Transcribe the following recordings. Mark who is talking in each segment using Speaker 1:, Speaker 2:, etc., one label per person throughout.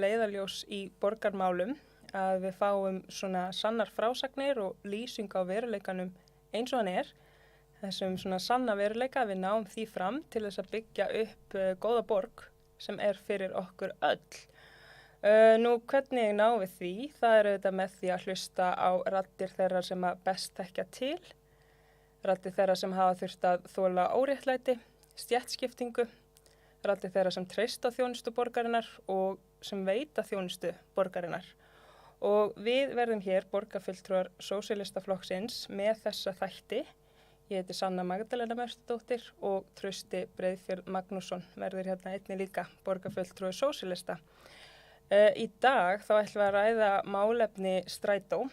Speaker 1: leiðarljós í borgarmálum að við fáum svona sannar frásagnir og lýsing á veruleikanum eins og hann er. Þessum svona sanna veruleika við náum því fram til þess að byggja upp góða borg sem er fyrir okkur öll. Nú hvernig náum við því? Það er auðvitað með því að hlusta á raddir þeirra sem að best þekkja til, raddir þeirra sem hafa þurft að þola óréttlæti, stéttskiptingu, raddir þeirra sem treysta þjónustu borgarinnar og sem veita þjónustu borgarinnar. Og við verðum hér borgarfulltrúar Sósíalistaflokksins með þessa þætti. Ég heiti Sanna Magdalena Mörstudóttir og Trausti Breiðfjörð Magnússon verður hérna einnig líka borgarfulltrúi Sósíalista. Í dag þá ætlum við að ræða málefni strætó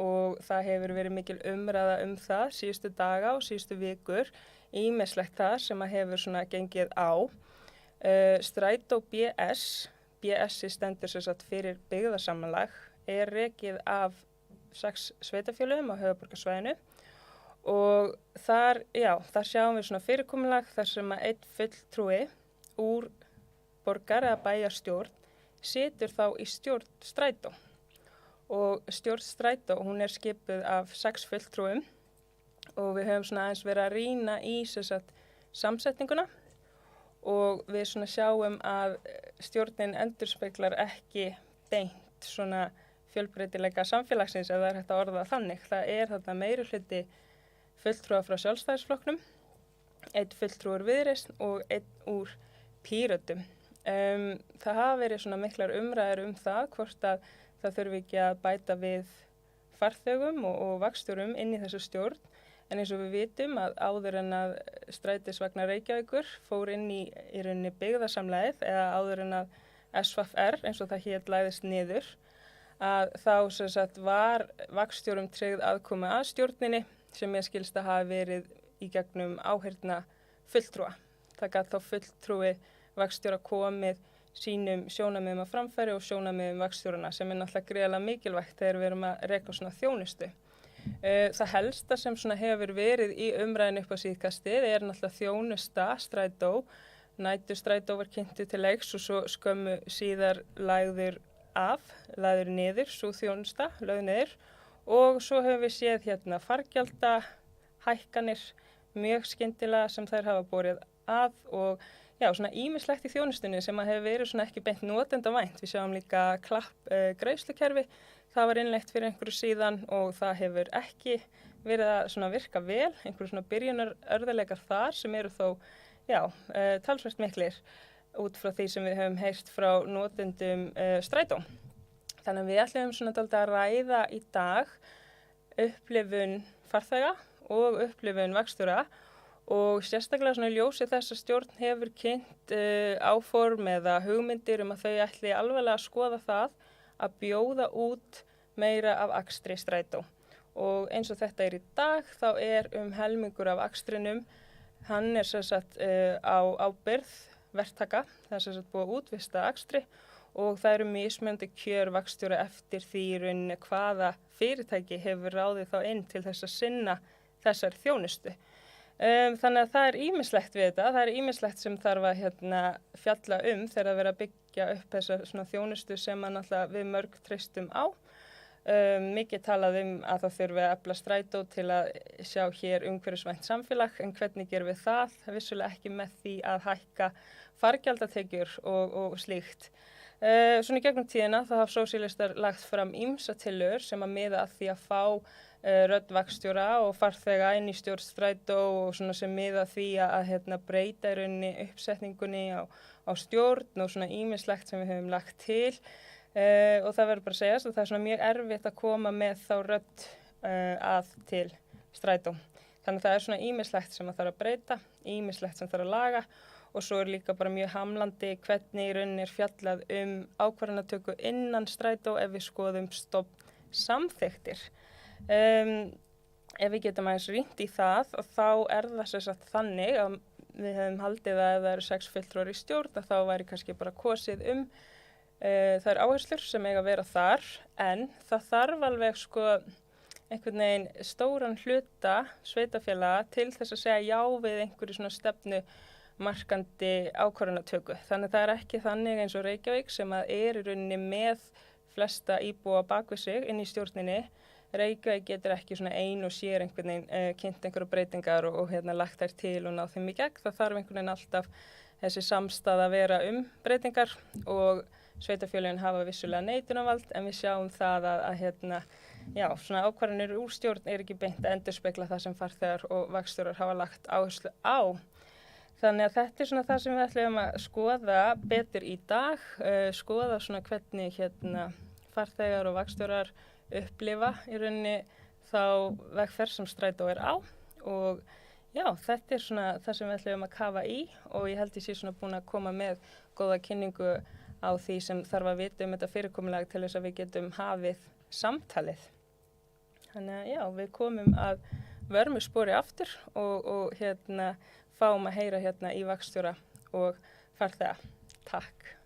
Speaker 1: og það hefur verið mikil umræða það síðustu daga og síðustu vikur, ýmislegt það sem að hefur svona gengið á. Strætó BS stendur sem sagt fyrir byggðasamlag, er rekið af 6 sveitarfélögum á höfuðborgarsvæðinu og þar sjáum við svona fyrirkomulag þar sem að einn fulltrúi úr borgar eða bæjarstjórn situr þá í stjórn strætó og stjórn strætó hún er skipuð af 6 fulltrúum og við höfum svona aðeins verið að rýna í samsetninguna og við svona sjáum að stjórnin endurspeglar ekki beint svona fjölbreytileika samfélagsins ef það er hægt að orða þannig. Það er þarna meirihluti fulltrúa frá Sjálfstæðisflokknum, einn fulltrúur Viðreisn og einn úr Pírötum. Það hafa verið svona miklar umræður það hvort að það þurfi ekki að bæta við farþegum og vagnstjórum inn í þessu stjórn en eins og við vitum að áður en að strætisvagnar Reykjavíkur fór inn í rauninni byggðasamlagið eða áður en að SVR eins og það hét lagðist niður að þá sem sagt var vagnstjórum tryggð aðkoma að stjórninni sem ég skilst að hafa verið í gegnum áheyrna fulltrúa. Það gat þá fulltrúi vagnstjóra komið sínum sjónarmiðum að framfæri og sjónarmiðum vagnstjórana sem er náttúrulega gríðarlega mikilvægt þegar við erum að reka svona þjónustu. Það helsta sem svona hefur verið í umræðinu upp á síðkastið er náttúrulega þjónusta strætó. Næturstrætó var kynntur til leiks og svo skömmu síðar lagður niður, sú þjónusta, lögð niður og svo höfum við séð hérna fargjalda, hækkanir, mjög skyndilega sem þær hafa borið að og svona ýmislegt í þjónustunni sem að hefur verið svona ekki beint notendavænt. Við sjáum líka greiðslukerfi, það var innleitt fyrir einhverju síðan og það hefur ekki verið að svona virka vel, einhverju svona byrjunarörðuleikar þar sem eru þó, talsvert miklir út frá því sem við höfum heyrt frá notendum strætó. Þannig að við ætlum svona dálítið að ræða í dag upplifun farþega og upplifun vagnstjóra og sérstaklega svona í ljósi þess að stjórn hefur kynnt áform eða hugmyndir að þau ætli alvarlega að skoða það að bjóða út meira af akstri strætó. Og eins og þetta er í dag þá er helmingur af akstrinum, hann er sem sagt á ábyrgð verktaka, það er sem sagt búið að útvista akstri og það eru mismunandi kjör vagnstjóra eftir því í rauninni hvaða fyrirtæki hefur ráðið þá inn til þess að sinna þessar þjónustu. Þannig að það er ýmislegt við þetta, það er ýmislegt sem þarf að fjalla þegar að vera að byggja upp þessa svona þjónustu sem að náttúrulega við mörg treystum á. Mikið talað að það þurfi að efla strætó til að sjá hér umhverfisvænt samfélag en hvernig gerum við það? Vissulega ekki með því að hækka fargjaldatekjur og slíkt. Svona í gegnum tíðina þá hafa sósíalistar lagt fram ýmsa tillögur sem að miða að því að fá rödd vagnstjóra og farþega inn í stjórn strætó og svona sem miða því að breyta í rauninni uppsetningunni á stjórn og svona ýmislegt sem við höfum lagt til og það verður bara að segjast að það er svona mjög erfitt að koma með þá rödd að til strætó. Þannig að það er svona ýmislegt sem það þarf að breyta, ýmislegt sem þarf að laga og svo er líka bara mjög hamlandi hvernig í rauninni er fjallað ákvarðanatöku innan strætó ef við skoðum stofnsamþykktir. Ef við getum aðeins rýnt í það og þá er það sem sagt þannig að við hefum haldið að ef það eru 6 fulltrúar í stjórn þá væri kannski bara kosið þær áherslur sem eiga að vera þar en það þarf alveg einhvern veginn stóran hluta sveitarfélaga til þess að segja já við einhverju svona stefnu markandi ákvarðanatöku. Þannig það ekki þannig eins og Reykjavík sem að í rauninni með flesta íbúa bak við sig inn í stjórninni. Reykjavík getur ekki svona ein og sér einhvern veginn kynnt einhverju breytingar og lagt þær til og náð þeim í gegn. Það þarf einhvern veginn alltaf þessi samstaða að vera breytingar og sveitarfélögin hafa vissulega neitunarvald en við sjáum það að svona ákvarðanir úr stjórn ekki beint að endurspegla það sem farþegar og vagnstjórar hafa lagt áherslu á. Þannig að þetta svona það sem við ætlum að skoða betur í dag, skoða svona hvernig farþegar og vagnstjórar upplifa í rauninni þá vegferð sem strætó á og þetta svona það sem við ætlum að kafa í og ég held ég sé svona búin að koma með góða kynningu á því sem þarf að vita þetta fyrirkomulag til þess að við getum hafið samtalið. Þannig að við komum að vörmu spori aftur og fáum að heyra í vagnstjóra og farþega. Takk.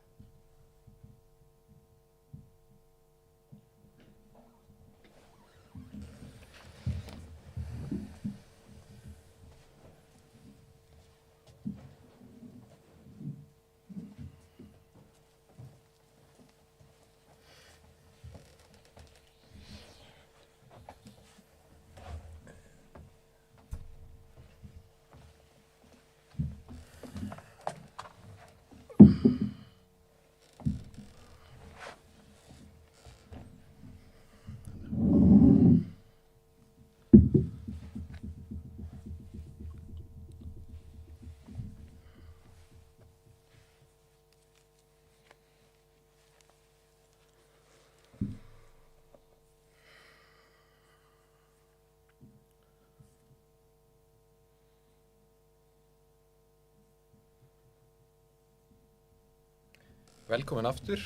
Speaker 2: Velkomin aftur.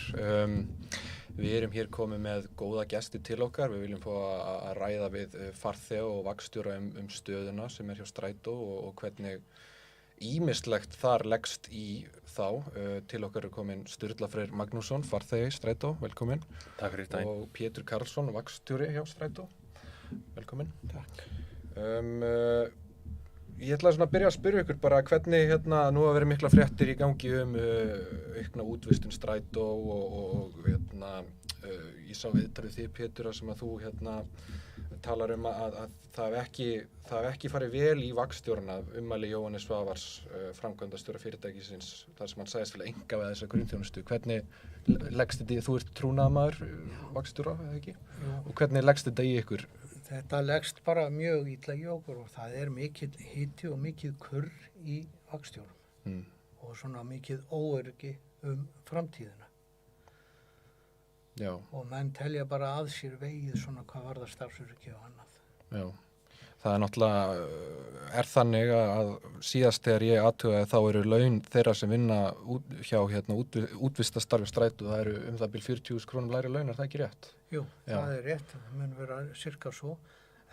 Speaker 2: Við erum hér komið með góða gesti til okkar. Við viljum fá að ræða við farþega og vagnstjóra stöðuna sem hjá Strætó og hvernig ýmislegt þar leggst í þá. Til okkar komin Sturla Freyr Magnússon, farþegi Strætó, velkomin.
Speaker 3: Takk fyrir daginn.
Speaker 2: Og Pétur Karlsson, vagnstjóri hjá Strætó, velkomin.
Speaker 3: Takk.
Speaker 2: Ég ætla svona að byrja að spyrja ykkur bara hvernig nú hafa verið mikla fréttir í gangi aukna útvistun Strætó og ég sá viðtalið þig Pétur sem að þú talar að það hef ekki farið vel í vagnstjórana ummæli Jóhannes Svavars framkvæmdastjóra fyrirtækisins þar sem hann sagðist vilja einkavæða þessa grunnþjónustu. Hvernig leggst þetta í, þú ert trúnaðarmaður vagnstjóra, eða ekki?
Speaker 3: Jú.
Speaker 2: Og hvernig leggst þetta í ykkur?
Speaker 3: Þetta leggst bara mjög illa í okkur og það mikill hiti og mikið kurr í vagnstjórum og svona mikið óöryggi framtíðina.
Speaker 2: Já.
Speaker 3: Og menn telja bara að sér vegið svona hvað varðar starfsöryggi og annað.
Speaker 2: Já. Það náttúrulega þannig að síðast þegar ég athugaði þá eru laun þeirra sem vinna hjá útvistastarfi Strætó, það eru það bil 40.000 krónum lægri laun, það ekki rétt?
Speaker 3: Jú, það rétt, það mun vera cirka svo,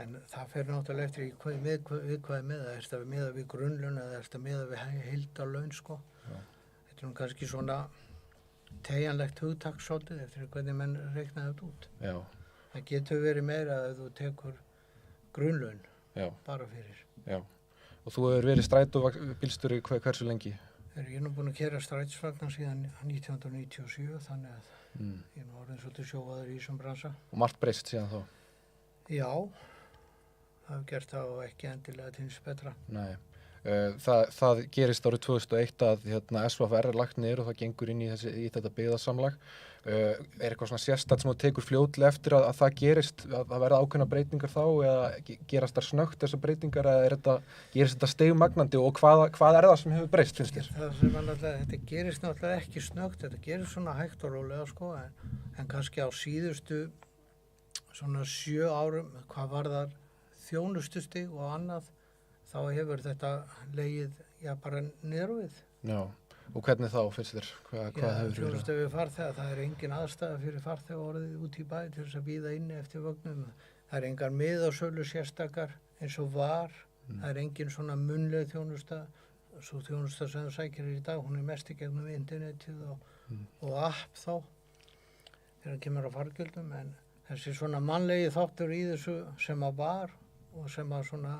Speaker 3: en það fer náttúrulega eftir við hvað með það, þetta miða við grunnlaun eða þetta miða við heildarlaun sko. Já. Þetta kannski svona teygjanlegt hugtak svolítið eftir hvernig menn reikna þetta út. Já. Það getur verið meira að þú tekur grunnlaun. Já. Bara fyrir. Já. Og þú hefur verið Strætó-bílstjóri hversu lengi? Ég nú búin að keyra strætisvagna síðan 1997, þannig að ég nú orðin svolítið sjófaður í þessum bransa. Og margt breyst síðan þá? Já, það hefur gert það og ekki endilega til þess betra. Nei. Það gerist árið 2001 að SVFR lagt niður og það gengur inn í þetta byggðasamlag. Eitthvað svona sérstætt sem þú tekur fljótlega eftir að það gerist, að verða ákveðna breytingar þá eða gerast þar snöggt þessar breytingar eða gerist þetta stigmagnandi og hvað það sem hefur breyst, finnst þér? Þetta gerist náttúrulega ekki snöggt, þetta gerist svona hægt og rólega sko, en kannski á síðustu svona 7 árum hvað varðar þjónustustig og annað þá hefur þetta legið bara niður við. Já. Og hvernig þá, finnst þér? Hvað hefur verið? Þjónustu við farþega, það engin aðstæða fyrir farþega orðið út í bæ til þess að bíða inni eftir vögnum. Það engar miðasölu sérstakar eins og var. Það engin svona munnleg þjónusta. Svo þjónusta sem þú sækir í dag, hún mest í gegnum internetið og app þá. Þegar kemur á fargjöldum, en þessi svona mannlegi þáttur í þessu sem að var og sem að svona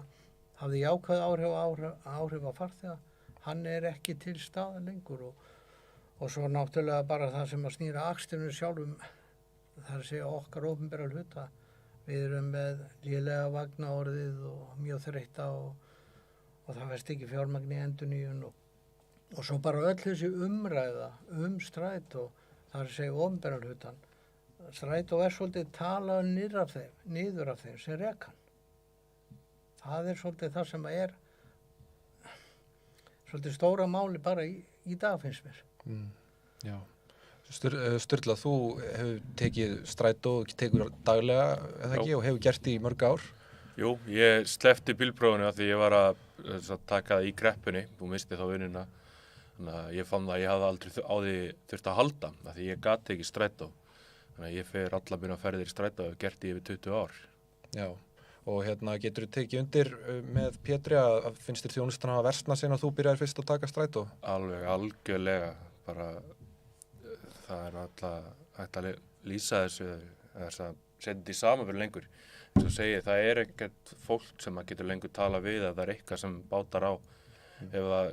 Speaker 3: hafði jákvæð áhrif á farþega. hann ekki til staðar lengur og svo náttúrulega bara það sem að snýra akstinu sjálfum, það að segja okkar opinbera hluta. Við erum með lélega vagnaorðið og mjög þreytta og það verðst ekki fjármagn í endurnýjun og svo bara öll þessi umræða strætó, það að segja opinbera hlutan. Strætó svolítið talað niður af þeim sem rekan. Það svolítið það sem svolítið stóra máli bara í dag finnst mér.
Speaker 2: Já. Sturla, þú hefur tekið strætó, tekur daglega eða ekki og hefur gert í mörg ár?
Speaker 4: Jú, ég sleppti bílprófinu af því ég var að taka það í kreppunni og misti þá vinnuna. Þannig að ég fann að ég hafði aldrei á því þurft að halda af því ég gat ekki strætó. Þannig að ég fer alla mína ferðir í strætó og hef gert í yfir 20 ár.
Speaker 2: Já, og getur þú tekið undir með Pétri að finnst þér þjónustan hafa versnað síðan að þú byrjaðir fyrst að taka strætó?
Speaker 4: Alveg, algjörlega. Bara það alltaf hægt að lýsa þessu eða að setja þetta í samanburð lengur. Eins og segi, það ekkert fólk sem að getur lengur tala við að það eitthvað sem bátar á.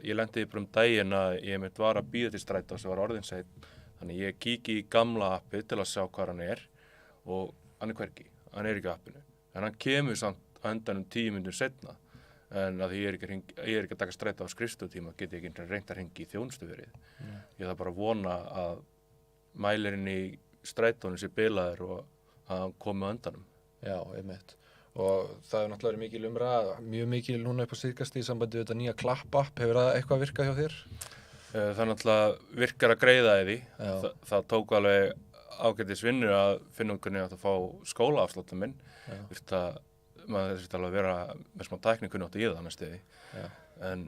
Speaker 4: Ég lendi bara daginn að ég mitt var að bíða til strætó sem var orðinn seinn. Þannig ég kíki í gamla appið til að sjá hvar hann og hann hvergi, hann ekki á appinu. En hann kemur samt á endanum 10 mínútur seinna. En að ég ekki að taka strætó á skrifstofutíma, get ég ekki reynt að hringja í þjónustuverið. Ég þarf bara að vona að mælirinn í strætónu sé bilaður og að hann komi á endanum.
Speaker 2: Já, einmitt. Og það náttúrulega mikil umræða, mjög mikil núna upp á síðkasti í sambandi við þetta nýja klapp-app. Hefur það eitthvað virkað hjá þér?
Speaker 4: Það náttúrulega virkar að greiða í því. Það tók alveg ágætis vinnu að finna hvernig að fá skólaafsláttum minn. Maður þurfti alveg að vera með smá tæknikunnátt í það annars stiði. En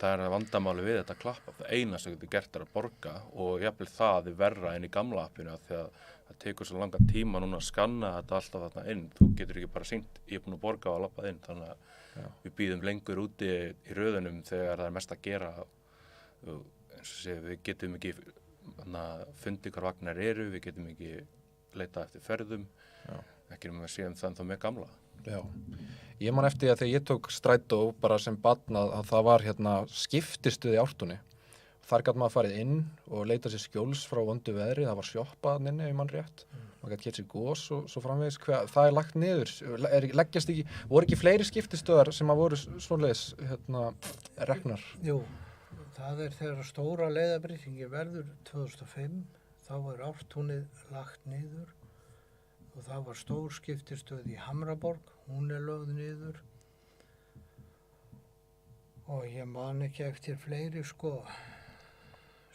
Speaker 4: það vandamáli við þetta klapp-app. Það eina sem getur gert að borga og jafnvel það verra enn í gamla appinu því að það tekur svo langa tíma núna að skanna þetta alltaf þarna inn. Þú getur ekki bara sýnt, ég búinn að borga og labbað inn. Þannig að við bíðum lengur úti í röðunum þegar það mest að gera. Eins og sé, við getum ekki fundið hvar vagnar eru, við getum ekki leitað eftir ferðum. Ekki við séum það þá með gamla.
Speaker 2: Já, ég man eftir að þegar ég tók strætó bara sem barn að það var skiptistuð í Ártúni. Þar gat maður farið inn og leita sér skjóls frá vondu veðri, það var sjoppa þarna inni ef ég man rétt. Maður gat keypt sér gos og svo framvegis. Það lagt niður, voru ekki fleiri skiptistöðar sem að voru svoleiðis reknar?
Speaker 3: Jú, það þegar stóra leiðabreytingi verður 2005, þá var Ártúnið lagt niður. Og það var stór skiptistöð í Hamraborg, hún lögð niður. Og ég man ekki eftir fleiri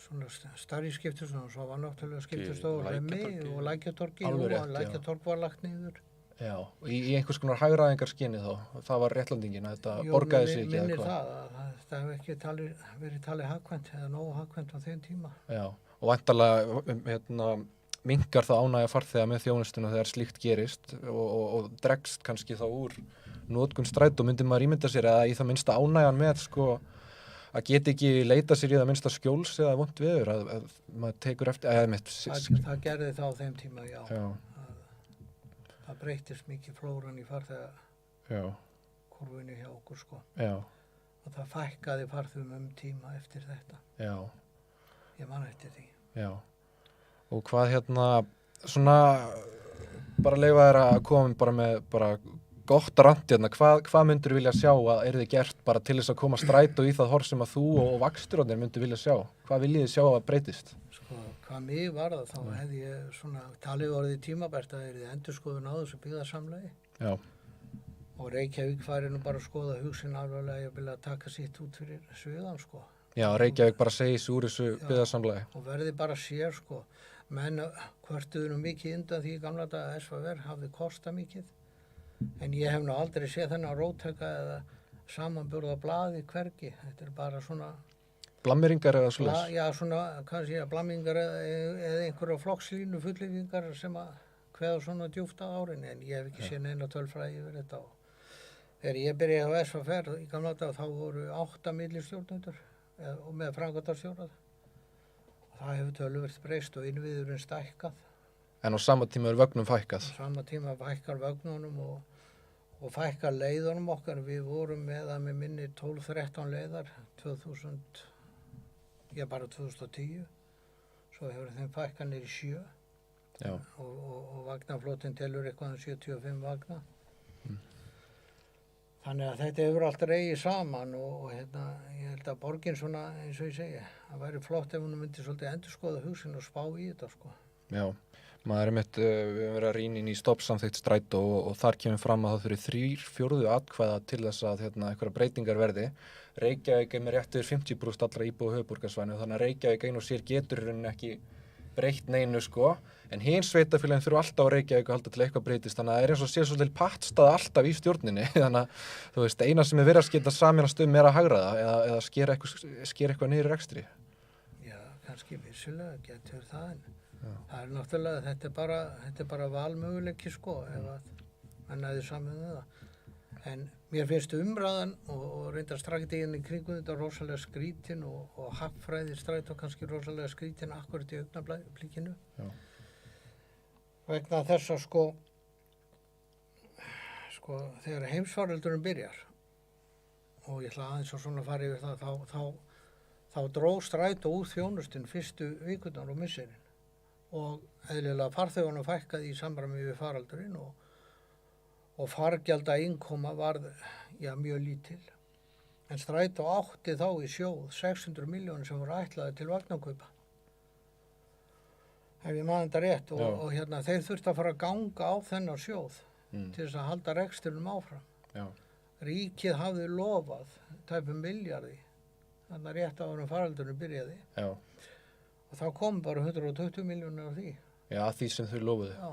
Speaker 3: svona stærri skiptistöð, og svo var náttúrulega skiptistöð á Lemmi og Lækjatorgi, Lækjatorg var lagt niður.
Speaker 2: Já, í einhvers konar hagræðingarskyni þá, það var réttlandingin að þetta borgaði sig ekki eða hvað?
Speaker 3: Það hefur ekki verið talið hagkvæmt eða nógu hagkvæmt á þeim tíma.
Speaker 2: Já, og væntanlega minnkar það ánægja farþega með þjónustuna þegar slíkt gerist og dregst kannski þá úr notkun strætó, myndi maður ímynda sér eða í það minnsta ánægjan með að geta ekki leita sér í það minnsta skjóls eða vont veður að maður tekur eftir
Speaker 3: það gerði það á þeim tíma, já. Það breytist mikið flóran í farþega kurvunni hjá okkur og það fækkaði farþegum tíma eftir þetta. Ég man eftir því.
Speaker 2: Já. Og hvað svona bara leyfa þér að koma bara með gott rant hvað myndur vilja sjá að yrði gert bara til þess að koma strætó í það horf sem að þú og vaksturarnir myndu vilja sjá? Hvað viljið þið sjá að breytist?
Speaker 3: Hvað mig varða þá hefði ég svona talið orðið tímabært að yrði endurskoðun á þessu byggðarsamlagi. Já. Og Reykjavík færi nú bara að skoða hugsin alvarlega ég vilja taka sitt út fyrir sviðan
Speaker 2: Já, Reykjavík bara segi sig úr þessu byggðarsamlagi.
Speaker 3: Og verði bara sér menn hvörtuðu mikið undan því gamla daga SVR hafði kostað mikið. En ég hef nú aldrei séð þennan róttæka eða samanburða blaði hvergi. Þetta bara svona
Speaker 2: blammeringar eða svoleiðis?
Speaker 3: Já, svona, kannski blammeringar eða einhverja flokkslínu fullyrðingar sem að kveða svona djúpt á árinni. En ég hef ekki séð neina tölfræði yfir þetta. Þegar ég byrjaði á SVR í gamla daga þá voru 8 millistjórnendur og með framkvæmdastjóra. Það hefur töluvert breyst og innviðurinn stækkað.
Speaker 2: En á sama tíma vögnum fækkað?
Speaker 3: Á sama tíma fækkar vögnunum og fækka leiðunum okkar. Við vorum með að með minni 12-13 leiðar 2010. Svo hefur þeim fækka niður í 7.
Speaker 2: Já.
Speaker 3: Og vagnaflotinn telur eitthvað 75 vagna. Þannig að þetta hefur allt regið saman og hérna, ég held að borgin svona, eins og ég segi, það væri flott ef hún myndi svolítið endurskoða hugsin og spá í þetta, sko.
Speaker 2: Já, maður við höfum verið að rýna inn í stoppsamþykkt strætó og þar kemur fram að það þurfi 3/4 atkvæða til þess að einhverja breytingar verði. Reykjavík er með rétt yfir 50% allra íbúa á höfuðborgarsvæðinu, þannig að Reykjavík ein og sér getur í rauninni ekki breytt neinu, sko. En hin sveitarfélögin þurfa alltaf á Reykjavík að halda til eitthvað breytist, þannig að það er eins og sé svolítið pattstaða alltaf í stjórninni. Þannig að, þú veist, eina sem er verið að geta sameinast er að hagræða eða skera eitthvað niður í rekstri.
Speaker 3: Já, kannski vissulega getur það, en það er náttúrulega, þetta er bara valmöguleiki, sko, ef að menn hefði samið það. En mér finnst umræðan og reyndar strategíin í kringum þetta rosalega skrítin og hagfræði strætó kannski rosalega skrítin akkurat í augnablikinu.
Speaker 2: Já.
Speaker 3: Vegna þess að sko þegar heimsfaraldurinn byrjar og ég ætla aðeins að svona fara yfir það þá dró strætó úr þjónustinn fyrstu vikurnar og misserin og eðlilega farþegunum fækkaði í samræmi við faraldurinn og fargjalda innkoma varð mjög lítil. En strætó átti þá í sjóð 600 milljónir sem voru ætlaði til vagnakaupa. Ef ég maður þetta rétt og hérna þeir þurfti að fara að ganga á þennan sjóð til þess að halda rekstrinum áfram.
Speaker 2: Já.
Speaker 3: Ríkið hafði lofað tæpum milljarði þannig rétt áður en faraldurinn byrjaði.
Speaker 2: Já.
Speaker 3: Og þá kom bara 120 milljónir af því.
Speaker 2: Já, því sem þau lofuðu.
Speaker 3: Já.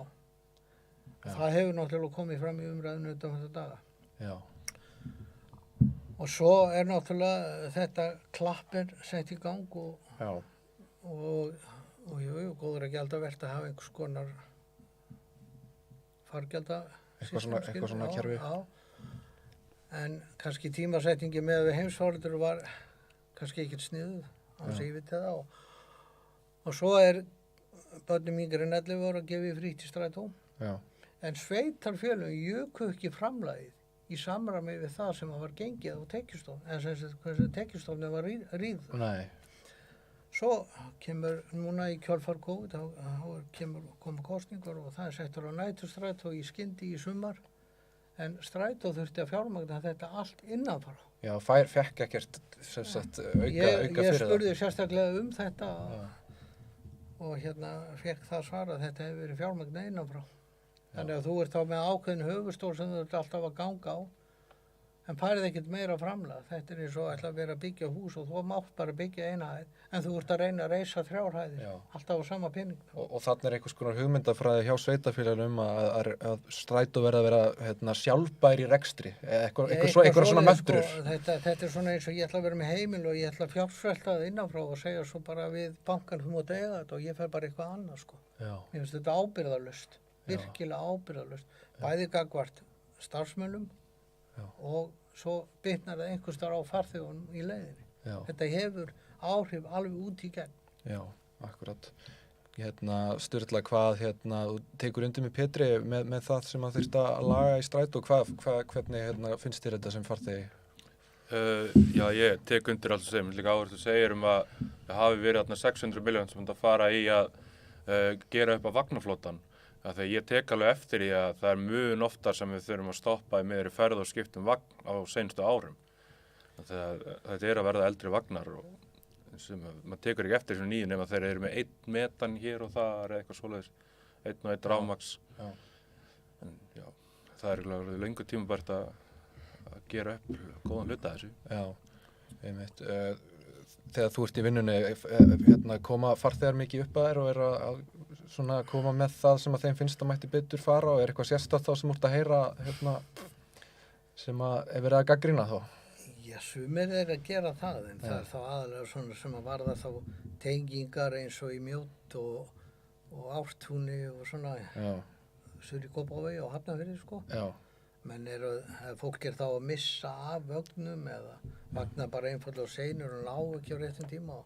Speaker 3: Það hefur náttúrulega komið fram í umræðinu undan þetta daga.
Speaker 2: Já.
Speaker 3: Og svo er náttúrulega þetta klappir sett í gang og jú, góður að gjaldavert að hafa einhvers konar fargjalda
Speaker 2: eitthvað svona kerfi.
Speaker 3: Já. En kannski tímasetningi með við heimsfaraldur var kannski ekkert sniðuð á þess að ég veit það og svo er börnum yngri en 11 ára að gefa í frítt í strætó.
Speaker 2: Já.
Speaker 3: En sveitarfélögin juku ekki framlagið í samræmi við það sem var gengið á tekjustofn, en sem tekjustofni var rýð.
Speaker 2: Nei.
Speaker 3: Svo kemur núna í kjölfar COVID, koma kosningar og það er settur á næturstrætó í skyndi í sumar, en strætó þurfti að fjármagna þetta allt innanfrá.
Speaker 2: Já, fekk ekkert sem sagt auka fyrir það.
Speaker 3: Ég spurði sérstaklega um þetta og hérna fekk það svar að þetta hefur verið fjármagna innanfrá. Þannig að þú ert þá með ákveðin höfustól sem þú ert alltaf að ganga á, en færið ekkert meira framlag. Þetta er eins og ætla að vera að byggja hús og þú mátt bara byggja eina hæð, en þú ert að reyna að reisa 3 hæðir, alltaf á sama pening.
Speaker 2: Og þarna er einhvers konar hugmyndafræði hjá sveitarfélaginu að strætó verða að vera sjálfbær í rekstri, eitthvað svona möftrur.
Speaker 3: Þetta er svona eins og ég ætla að vera með heimil og ég ætla að fjársvelta það innanfrá og segja svo bara við bankan þú mátt eiga þetta og ég fer bara eitthvað annað, sko. Mér finnst þetta ábyrgðarlaust. Virkilega ábyrgðarlaust, bæði gagnvart starfsmönnum og svo bitnar það einhvers staðar á farþegunum í leiðinni.
Speaker 2: Já.
Speaker 3: Þetta hefur áhrif alveg út í gegn.
Speaker 2: Já, akkurat. Sturla, hvað þú tekur undir með Pétri með það sem að þurft að laga í strætó, hvernig finnst þér þetta sem farþegi?
Speaker 4: Já, ég tek undir allt sem líka áherslu segir að það hafi verið 600 milljónir sem þetta fara í að gera upp á vagnaflotan. Þegar ég tek alveg eftir því að það er mun oftar sem við þurfum að stoppa í miðri ferð og skiptum vagn á seinustu árum. Þetta er að verða eldri vagnar og maður tekur ekki eftir þessu nýju nema þeir eru með 1 metan hér og þar eða eitthvað svoleiðis, 1 og 1 rafmagns. En já, það er löngu tímabært að gera upp góðan hluta þessu.
Speaker 2: Já, einmitt. Þegar þú ert í vinnunni, koma farþegar mikið upp að þér og að svona koma með það sem að þeim finnst að mætti betur fara og er eitthvað sérstætt þá sem úrt að heyra sem að er verið að gagnrýna þá?
Speaker 3: Já, sumir er að gera það, en það er þá aðalega svona sem að varða þá tengingar eins og í Mjótt og Ártúni og svona Suður í Kópavogi og Hafnarfirði, sko. Já. Menn fólk er þá að missa af vögnum eða vagna bara einfallega seinur og ná ekki á réttum tíma og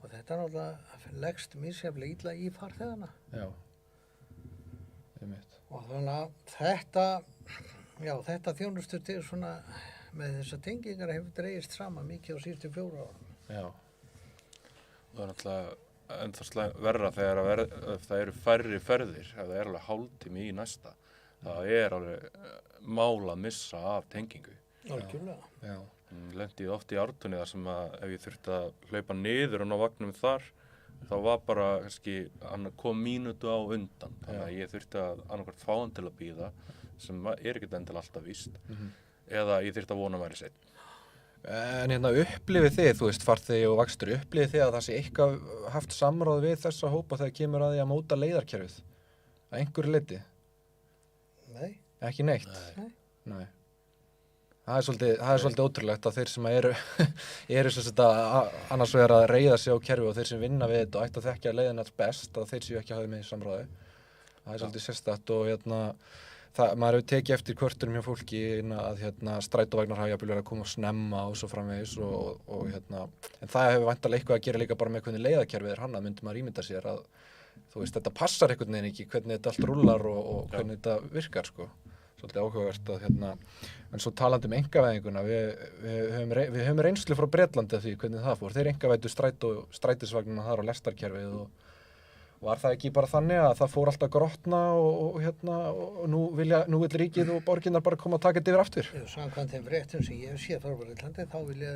Speaker 3: þetta er náttúrulega leggst misjafnlega illa í farþegana.
Speaker 2: Já, einmitt.
Speaker 3: Og þannig að þetta Já, þetta þjónustu til svona með þessar tengingar hefur dregist saman mikið á síðustu 4 árum.
Speaker 4: Já. Það er náttúrulega ennþá verra þegar það eru færri ferðir, ef það er alveg hálftími í næsta. Það er alveg mál að missa af tengingu.
Speaker 3: Algjörlega.
Speaker 2: Já.
Speaker 4: Lendi oft í Ártúni þar sem að ef ég þurfti að hlaupa niður á vagnum þar, þá var bara kannski, hann kom mínútu á undan. Þannig að ég þurfti að annarkvært fá hann til að bíða, sem er ekkert endilega alltaf víst, eða ég þurfti að vona að væri seinna.
Speaker 2: En hérna upplifið þið, þú veist, farþegi og vakstur, upplifið þið að það sé eitthvað haft samráð við þessa hópa þegar kemur að því að móta leiðarkerfið? Að einhverju leyti?
Speaker 3: Nei.
Speaker 2: Ekki neitt?
Speaker 3: Nei.
Speaker 2: Það er svolítið ótrúlegt að þeir sem eru sem sagt að annars vegar að reiða sig á kerfi og þeir sem vinna við þetta og ætti að þekkja leiðina alls best að þeir séu ekki að hafa með í samráði. Það er svolítið sérstakt og maður hefur tekið eftir kvörtunum hjá fólki að strætóvagnar hafa jafnvel verið að koma snemma og svo framvegis og en það hefur væntanlega eitthvað að gera líka bara með hvernig leiðakerfið er hannað, myndi maður ímynda sér að þú veist, þetta passar einhvern veginn ekki hvernig þetta allt rúllar og hvernig þetta virkar sko. Svolítið áhugavert að en svo talandi einkavæðinguna, við höfum reynslu frá Bretlandi af því hvernig það fór. Þeir einkavæddu strætisvagnina þar á lestarkerfið og var það ekki bara þannig að það fór alltaf grotna og nú vill ríkið og borginnar bara koma að taka þetta yfir aftur?
Speaker 3: Samkvæmt þeim fréttum sem ég hef séð frá Bretlandi, þá vilja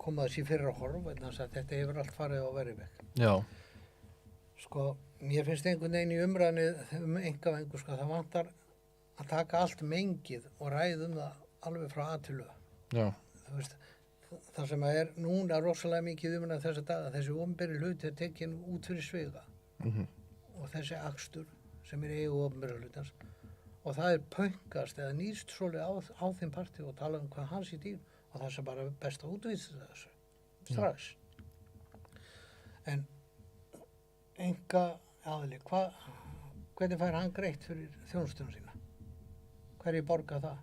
Speaker 3: koma þessi fyrir að horfa, vegna þess að þetta hefur allt farið á verri veg.
Speaker 2: Já.
Speaker 3: Sko, mér finnst einhvern veginn í umræðinu einkavæðingu, sko, það vantar að taka allt mengið og ræða það alveg frá A til Ö.
Speaker 2: Já.
Speaker 3: Þú veist, það sem er núna rosalega mikið umræða þessa daga, þessi opinberi hluti er tekin út fyrir sviga og þessi akstur sem er eigu opinberi hlutans og það er pönkast eða nýst svolítið á þeim parti og tala hvað hans í dýr og það sem bara best að útvisa þessu strax. En enga aðli, hvernig fær hann greitt fyrir þjónustunum sína? Hverju borga það?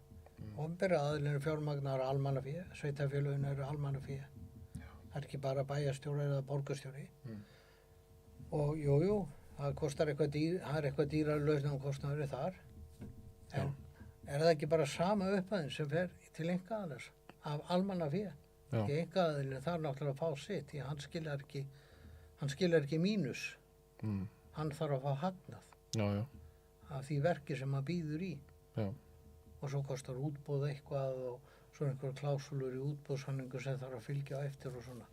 Speaker 3: Opinberi aðilin eru fjármagnar almannafé, sveitarfélögin eru almannafé. Það er ekki bara bæjarstjóri eða borgarstjóri. Og jú, það kostar það er eitthvað dýrar lausnarkostnaður þar. En er það ekki bara sama upphæðin sem fer til einkaaðilars af almannafé? Því einkaaðilin þarf náttúrulega að fá sitt, því hann skilar ekki mínus. Hann þarf að fá hagnað af því verki sem hann býður í.
Speaker 2: Já.
Speaker 3: Og svo kostar útboð eitthvað og svo einhverja klásúlur í útboðssamningu sem þarf að fylgja á eftir og svona.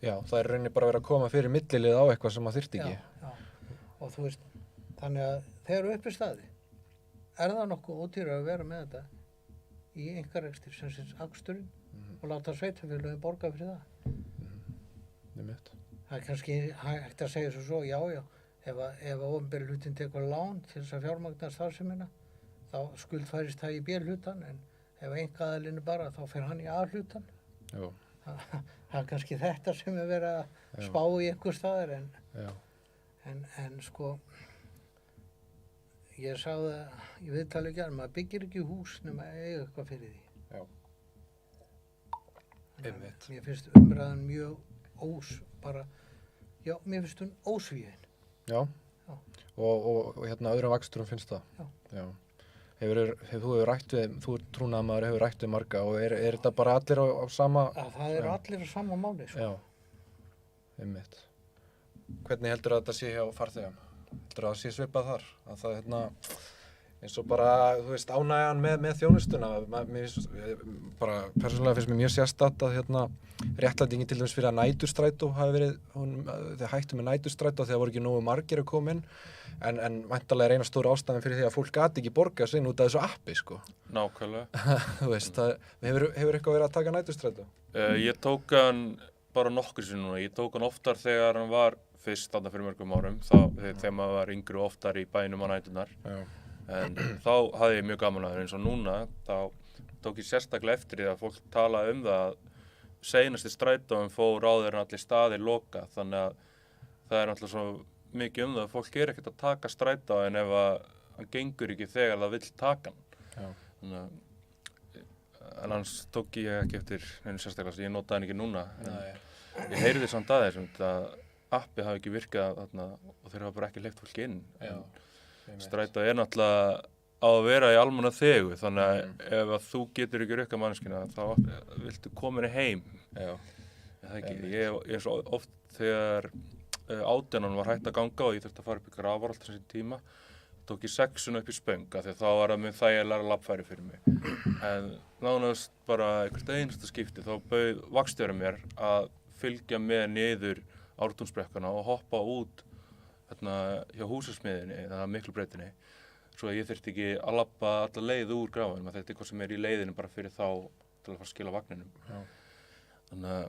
Speaker 2: Já, það er rauninni bara verið að koma fyrir millilið á eitthvað sem maður þyrfti ekki.
Speaker 3: Já. Og þú veist, þannig að þegar upp er staði, er það nokkuð ódýrara að vera með þetta í einkarekstur sem sé aksturinn og láta sveitarfélögin borga fyrir það. Það er kannski hægt að segja svo, já, ef opinberi hlutin tekur lán til þess að fjármagna starfsemina, þá skuldfærist það í B-hlutan, en ef einkaaðilinn bara, þá fer hann í A-hlutan.
Speaker 2: Já.
Speaker 3: Það er kannski þetta sem er verið að spá í einhver staðar, en sko, ég sagði í viðtali í gær, maður byggir ekki hús nema að eiga eitthvað fyrir því.
Speaker 2: Já. Einmitt.
Speaker 3: Mér finnst umræðan mjög mér finnst hún ósvíðin.
Speaker 2: Já. Og öðrum vaksturum finnst það? Já. Þú er trúnaðarmaður, hefur rætt við marga og er þetta bara allir á sama?
Speaker 3: Það eru allir á sama máli, sko.
Speaker 2: Já, einmitt. Hvernig heldur þetta sé hjá farþegum? Heldur það sé svipað þar? Að það eins og bara, þú veist, ánægjan með þjónustuna. Persónulega finnst mér mjög sérstakt að réttlætingin til dæmis fyrir að næturstrætó hafi verið, þeir hættu með næturstrætó þegar voru ekki nógu margir að koma inn. En væntanlega er eina stóra ástæðan fyrir því að fólk gat ekki borgað sig út af þessu appi, sko.
Speaker 4: Nákvæmlega.
Speaker 2: Þú veist, hefur eitthvað verið að taka næturstrætó?
Speaker 4: Ég tók hann bara nokkur sinnum núna. Ég tók hann oftar þegar hann var fyrst þarna fyrir mörgum árum. Þegar maður var yngri og oftar í bænum á næturnar. Já. En þá hafði ég mjög gaman að það, eins og núna, þá tók ég sérstaklega eftir því að fólk talaði það að seinasti strætóin fór áður en allir staðir loka, þannig að það er náttúrulega svo mikið það að fólk er ekkert að taka strætó en ef hann gengur ekki þegar það vill taka hann. Þannig að, en hans tók ég ekki eftir einu sérstaklega, ég notaði hann ekki núna. Ég heyrði samt aðeins að appi hafi ekki virkað þarna og þeir hafa bara ekki hleypt fólki inn. Strætó er náttúrulega á að vera í almanna þegu, þannig að ef að þú getur ekki rukka manneskina þá viltu koma henni heim.
Speaker 2: Já.
Speaker 4: Það ekki, ég svo oft þegar 18 var hægt að ganga og ég þurfti að fara upp í Grafarholt þessi tíma, tók ég 6 upp í Spöng af því að þá var það mjög þægilega labbfæri fyrir mig. En nánast bara einhvert einasta skipti þá bauð vagnstjórinn mér að fylgja með niður Ártúnsbrekkuna og hoppa út hjá húsasmiðjunni, það Miklubrautinni, svo að ég þurfti ekki að labba alla leið úr Grafarvoginum, þetta eitthvað sem í leiðinu bara fyrir þá til að fara að skila vagninum.
Speaker 2: Já.
Speaker 4: Þannig að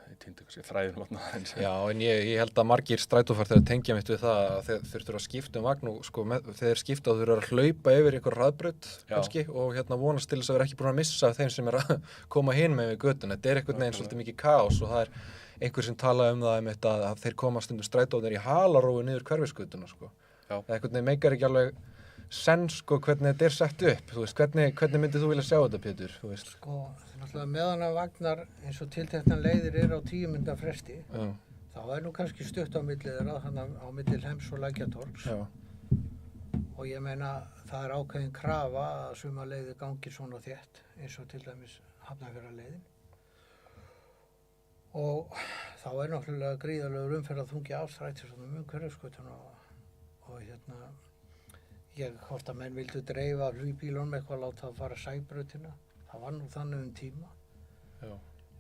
Speaker 4: ég týndi kannski þræðinum aðeins.
Speaker 2: Já, en ég held að margir strætófarþegar tengja mitt við það að þeir þurfa að skipta vagn og sko, þegar þeir skipta og þurfa að hlaupa yfir einhver hraðbraut kannski og vonast til þess að vera ekki búin að missa þeim sem að koma hin með við götuna. Þetta einhvern veginn svolítið mikið kaos og það einhver sem talaði það að þeir koma stundum strætófarnir í halarófu niður hverfisgötuna sko. Það einhvern veginn meikar ekki alveg senn sko hvernig þetta sett upp, þú veist, hvernig myndið þú vilja sjá þetta, Pétur, þú veist?
Speaker 3: Sko, náttúrulega meðan að vagnar eins og tiltekna leiðir á 10 mínútna fresti, þá nú kannski stutt á milli þeirra, þannig á milli Hlems og Lækjartorgs. Og ég meina, það ákveðin krafa að suma leiðir gangi svona þétt, eins og til dæmis Hafnarfjarðarleiðin. Og þá náttúrulega gríðarlegur umferðarþungi á strætisvögnum Hverfisgötuna og hvort að menn vildu dreifa flugvílunum eitthvað, láta það fara sæbrautina. Það var nú þannig tíma.
Speaker 2: Já.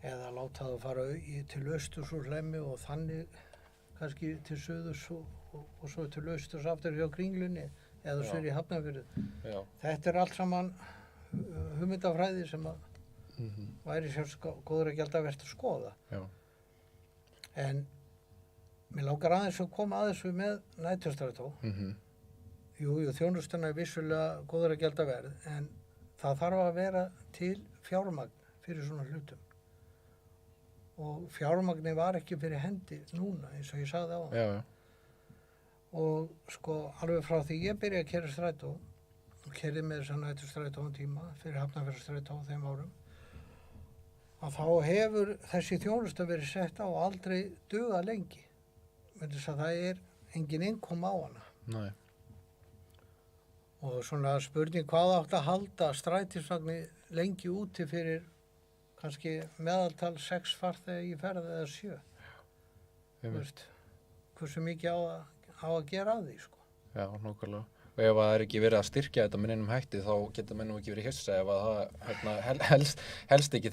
Speaker 3: Eða láta það fara til austurs úr Hlemmi og þannig kannski til suðurs og svo til austurs aftur hjá Kringlunni eða svo í Hafnarfirði. Þetta allt saman hugmyndafræði sem væri góður að gjalda vert að skoða.
Speaker 2: Já.
Speaker 3: En mér langar aðeins að koma að þessu með næturstrætó. Jú, þjónustuna vissulega góður að gjalda verð, en það þarf að vera til fjármagn fyrir svona hlutum. Og fjármagni var ekki fyrir hendi núna, eins og ég sagði á hann.
Speaker 2: Já.
Speaker 3: Og sko, alveg frá því ég byrjaði að keyra strætó, og keyrði með þessa næturstrætó tíma, fyrir Hafnarfjarðarstrætó á þeim árum, að þá hefur þessi þjónusta verið sett á og aldrei dugað lengi. Þess að það engin innkoma á hana.
Speaker 2: Nei.
Speaker 3: Og svona spurning hvað átti að halda strætisvagni lengi úti fyrir kannski meðaltal 6 farþega í ferð eða 7. Þú veist, hversu mikið á að gera að því, sko.
Speaker 2: Já, nákvæmlega. Og ef það ekki verið að styrkja þetta með neinum hætti, þá geta menn nú ekki verið hissa ef að það helst ekki.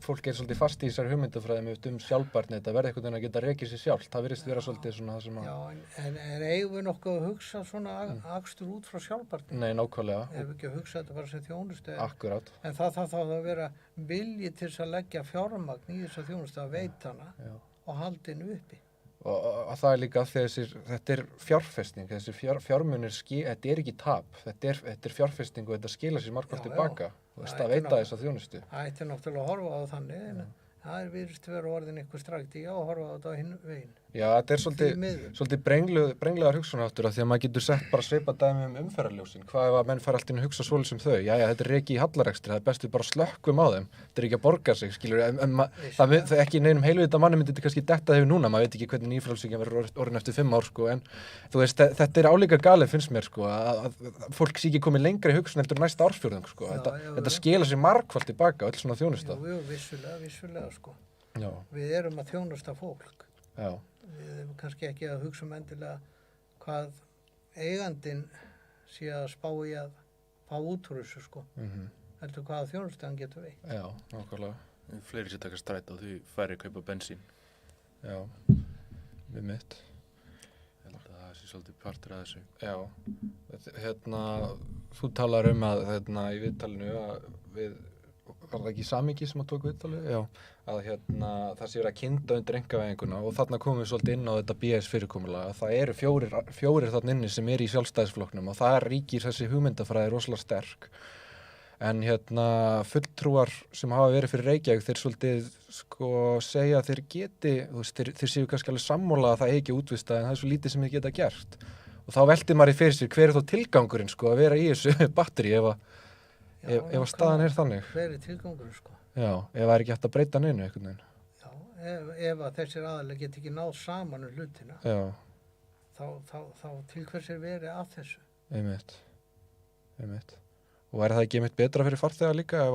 Speaker 2: Fólk svolítið fast í þessari hugmyndafræði sjálfbærni, þetta verði einhvern veginn að geta rekið sér sjálft. Það virðist vera svolítið svona það sem að...
Speaker 3: Já, en eigum við nokkuð að hugsa svona akstur út frá sjálfbærni?
Speaker 2: Nei, nákvæmlega.
Speaker 3: Ef við ekki að hugsa þetta bara sem þjónustu.
Speaker 2: Akkurát.
Speaker 3: En það þarf þá að vera vilji til þess að leggja fjármagn í þessa þjónustu að veita hana og halda henni uppi.
Speaker 2: Og það líka því þetta fjárfesting, þessi fjármunir, þetta ekki tap, þetta fjárfesting og þetta skila sér margfalt tilbaka og það veita þessa þjónustu.
Speaker 3: Það ætti náttúrulega að horfa á þannig, en það virðist vera orðin eitthvað strækti að horfa á þetta á hinn veginn.
Speaker 2: Já, þetta svolítið brenglegar hugsunarháttur af því að maður getur sett bara svipað dæmi umferðarljósin. Hvað ef að menn fara alltaf inn að hugsa svoleiðis sem þau? Jæja, þetta rekið í hallarekstri, það best við bara slökkvum á þeim. Þetta ekki að borga sig, skilur. Það ekki í neinum heilvita manni myndi þetta kannski detta hefur núna, maður veit ekki hvernig nýfrjálshyggjan verður orðin eftir 5 ár, sko, en þú veist, þetta álíka galið finnst mér, sko, að fólk sé ekki komið lengra í hugsun heldur næsta ársfjórðung, sko. Þetta skila sér margfalt tilbaka, öll svona þjónusta.
Speaker 3: Jú, vissulega, sko.
Speaker 2: Já.
Speaker 3: Við erum að þjónusta fólk.
Speaker 2: Já.
Speaker 3: Við erum kannski ekki að hugsa endilega hvað eigandinn sé að spá í að fá út úr þessu, sko. Heldur hvaða þjónustu hann getur veitt.
Speaker 2: Já, nákvæmlega.
Speaker 4: Fleiri sem taka strætó, því færri kaupa bensín.
Speaker 2: Já, við mitt.
Speaker 4: Ég held að það sé svolítið partur af þessu.
Speaker 2: Já, þú talar að í viðtalinu að var það ekki Samiki sem að tók viðtalið? Já, að það sé verið að kynda undir einkavæðinguna og þarna komum við svolítið inn á þetta BS fyrirkomulag að það eru fjórir þarna inni sem eru í Sjálfstæðisflokknum og það ríkir þessi hugmyndafræði rosalega sterk. En fulltrúar sem hafa verið fyrir Reykjavík, þeir svolítið segja að þeir geti, þeir séu kannski alveg sammála að það ekki útvistað en það svo lítið sem þeir geta gert. Og þá veltir maður fyrir sér hver þá tilgangurinn að vera í þessu batteri ef staðan þannig.
Speaker 3: Hver tilgangurinn, sko.
Speaker 2: Já, ef það ekki hægt að breyta neinu einhvern veginn.
Speaker 3: Já, ef að þessir aðalega get ekki náð saman hlutina.
Speaker 2: Já.
Speaker 3: Þá til hvers verið að þessu.
Speaker 2: Einmitt. einmitt. Og væri það ekki einmitt betra fyrir farþega líka ef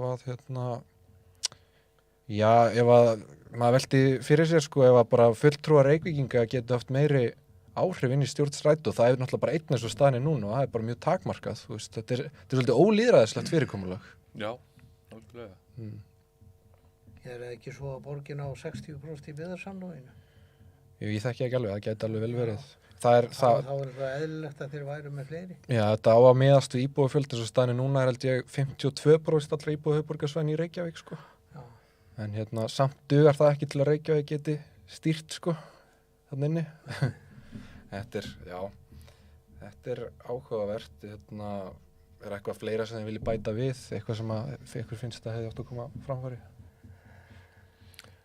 Speaker 2: að hérna, já, ef að maður velti fyrir sér sko, ef að bara fulltrúar Reykvíkinga getur haft meiri áhrif inn í stjórn strætó, það náttúrulega bara einn eins og staðan núna og það bara mjög takmarkað, þú veist, þetta er svolítið ólýðræðislegt fyrirkomulag.
Speaker 4: Já, algjörlega.
Speaker 3: Ég ekki svo að borgin á 60% í byggðarsamlaginu.
Speaker 2: Ég þekki ekki alveg, það gæti alveg vel verið.
Speaker 3: Þá er það eðlilegt að þeir væru með fleiri.
Speaker 2: Já, þetta á að miðast við íbúafjölda, eins og staðan núna held ég 52% allra íbúa höfuðborgarsvæðin í Reykjavík, sko.
Speaker 3: Já.
Speaker 2: En hérna, samt dugar það ekki til að Reykjavík geti stýrt, sko, þannig inni. Þetta er áhugavert, hérna, er eitthvað fleira sem þið vilji bæta við, eitthvað sem að ykkur finnst að hefði átt að koma framfæri?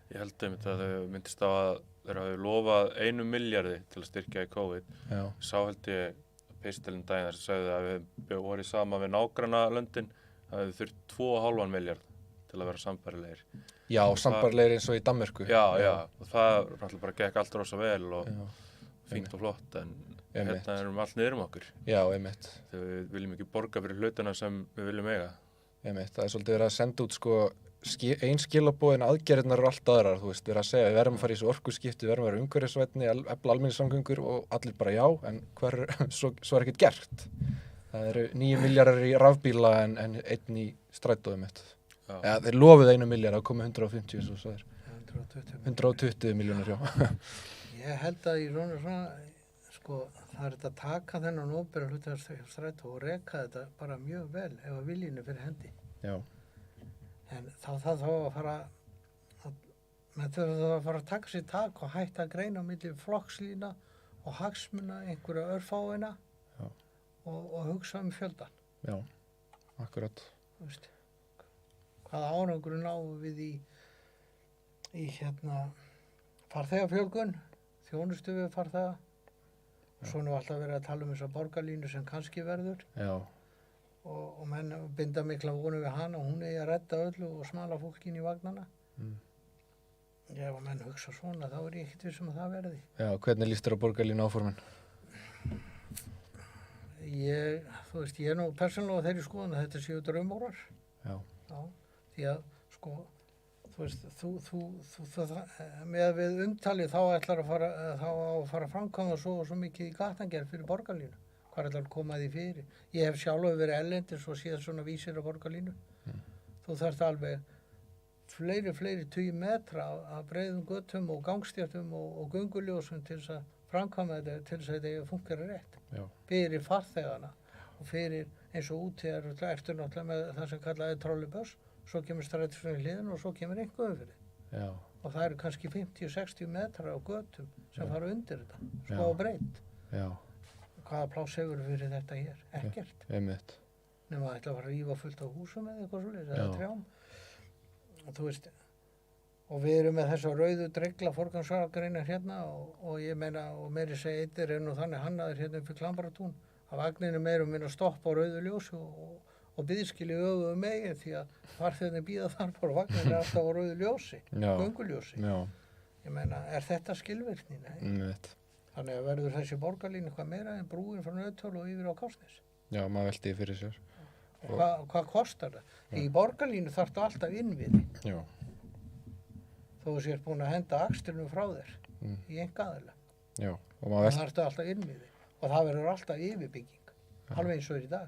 Speaker 4: Ég held einmitt að þau myndist á að þeir hafi lofað 1 milljarði til að styrkja í COVID.
Speaker 2: Já.
Speaker 4: Sá held ég pistilinn daginn þar sem sagði að við vorum saman við nágranna löndin, að við þurft 2,5 milljarð til að vera sambærilegir.
Speaker 2: Já, sambærilegir eins og í Danmörku.
Speaker 4: Já, og það náttúrulega bara gekk allt rosa vel og fínt og flott, en hérna erum allt niður okkur.
Speaker 2: Já, einmitt.
Speaker 4: Þegar við viljum ekki borga fyrir hlutina sem við viljum eiga.
Speaker 2: Einmitt, það er svolítið verið að senda út sko ein skilaboðin, aðgerðirnar eru allt aðrar, þú veist, verið að segja við verðum að fara í þessu orkuskipti, við verðum að vera umhverfisvænni, efla almenningssamgöngur og allir bara já, en svo er ekkert gert. Það eru 9 milljarðar í rafbíla en 1 í strætóðum mitt. Ja, þeir lofuðu 1 milljarð að koma 150 eins og svo er. 120 milljónir, já.
Speaker 3: Ég held að í svona, sko, það er þetta að taka þennan opinbera hlutafélagstrætó og reka þetta bara mjög vel ef að viljinu fyrir hendi.
Speaker 2: Já.
Speaker 3: En þá að fara að taka sér tak og hætta að greina á milli flokkslína og hagsmuna einhverja örfáina og hugsa fjöldan.
Speaker 2: Já, akkurat.
Speaker 3: Þú veist, hvaða árangur náum við í hérna farþegafjölgun, þjónustu við farþega. Svo nú alltaf verið að tala um þessa borgarlínu sem kannski verður.
Speaker 2: Já.
Speaker 3: Og menn binda mikla vonu við hana og hún eigi að redda öllu og smala fólkin í vagnana. Ef að menn hugsa svona, þá er ég ekkert viss að það verði.
Speaker 2: Já, hvernig líst þér á borgarlínu áformin?
Speaker 3: Þú veist, ég er nú persónulega á þeirri skoðun að þetta séu draumórar.
Speaker 2: Já.
Speaker 3: Því að, sko, þú veist, með við umtalið þá ætlar að fara að framkvæma svo mikið í gatangerð fyrir borgarlínu. Hvað ætlar að koma því fyrir? Ég hef sjálfur verið erlendis og séð svona vísir á borgarlínu. Þú þarft alveg fleiri 20 metra af breiðum götum og gangstjættum og gönguljósum til þess að framkvæma þetta, til þess að þetta funkar rétt. Já. Fyrir farþegana og fyrir eins og út þegar eftir náttúrulega með það sem kallaði trolleybuss, svo kemur strætisvagn í hliðina og svo kemur einhver umfyrir. Já. Og það eru kannski 50-60 metra á götum sem fara undir þetta, svo breitt. Já. Hvaða pláss hefur fyrir þetta hér? Ekkert. Einmitt. Nema að ætla að fara að rífa fullt á húsum eða eitthvað svoleiðis, eða trjám. Og þú veist, og við erum með þessa rauðu dregla forgangsakreinar hérna og ég meina, og meiri segja eittir er nú þannig hannaður hérna upp í Klambaratún, að vagninu meirum minna stoppa á rauðu ljósi og biðskili öfugu megin því að farþegarnir bíða þar bara vagninu er alltaf á rauðu ljósi, gönguljósi. Já. Ég meina, er þetta skilvirkni? Nei. Þannig að verður þessi borgarlínu eitthvað meira en brúin frá Nauthóli og yfir á Kársnes. Já, maður velti fyrir sér. Hvað kostar það? Í borgarlínu þarftu alltaf innviði. Já. Þó þú sér búin að henda akstrinum frá þér í einkaaðila. Já. Og maður þarftu alltaf innviði. Og það verður alltaf yfirbygging. Alveg eins og í dag.